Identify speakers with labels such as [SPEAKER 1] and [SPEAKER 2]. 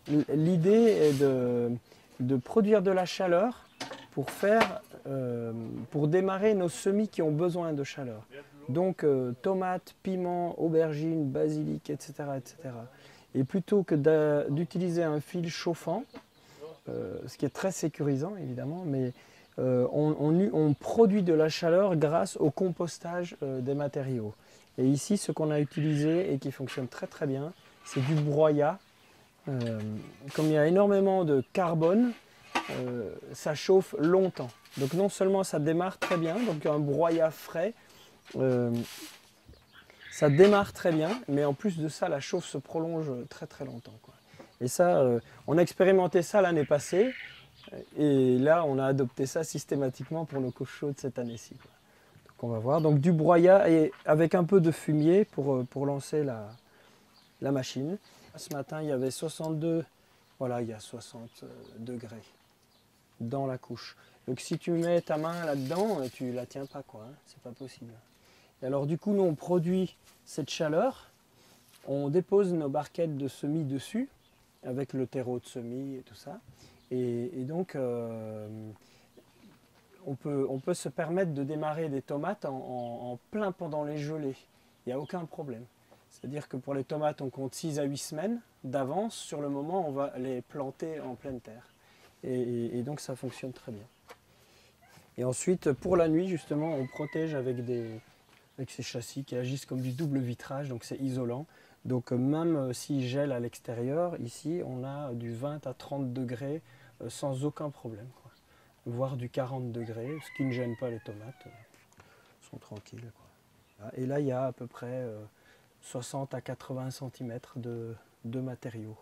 [SPEAKER 1] L'idée est de produire de la chaleur pour démarrer nos semis qui ont besoin de chaleur. Donc tomates, piments, aubergines, basilic, etc., etc. Et plutôt que d'utiliser un fil chauffant, ce qui est très sécurisant évidemment, mais on produit de la chaleur grâce au compostage des matériaux. Et ici, ce qu'on a utilisé et qui fonctionne très très bien, c'est du broyat. Comme il y a énormément de carbone, ça chauffe longtemps. Donc non seulement ça démarre très bien, donc un broyat frais, euh, ça démarre très bien, mais en plus de ça, la chauffe se prolonge très très longtemps, quoi. Et ça, on a expérimenté ça l'année passée, et là on a adopté ça systématiquement pour nos coches chaudes cette année-ci, quoi. Donc on va voir. Donc du broyat et avec un peu de fumier pour lancer la machine. Ce matin il y avait 62, voilà, il y a 60 degrés dans la couche. Donc si tu mets ta main là-dedans, tu la tiens pas, quoi, hein, c'est pas possible. Et alors du coup nous on produit cette chaleur, on dépose nos barquettes de semis dessus, avec le terreau de semis et tout ça. Et donc on peut se permettre de démarrer des tomates en plein pendant les gelées. Il n'y a aucun problème. C'est-à-dire que pour les tomates, on compte 6 à 8 semaines d'avance sur le moment où on va les planter en pleine terre. Et donc ça fonctionne très bien. Et ensuite, pour la nuit, justement, on protège avec ces châssis qui agissent comme du double vitrage, donc c'est isolant. Donc même s'il gèle à l'extérieur, ici, on a du 20 à 30 degrés sans aucun problème, quoi. Voire du 40 degrés, ce qui ne gêne pas les tomates, sont tranquilles, quoi. Et là, il y a à peu près 60 à 80 cm de matériaux.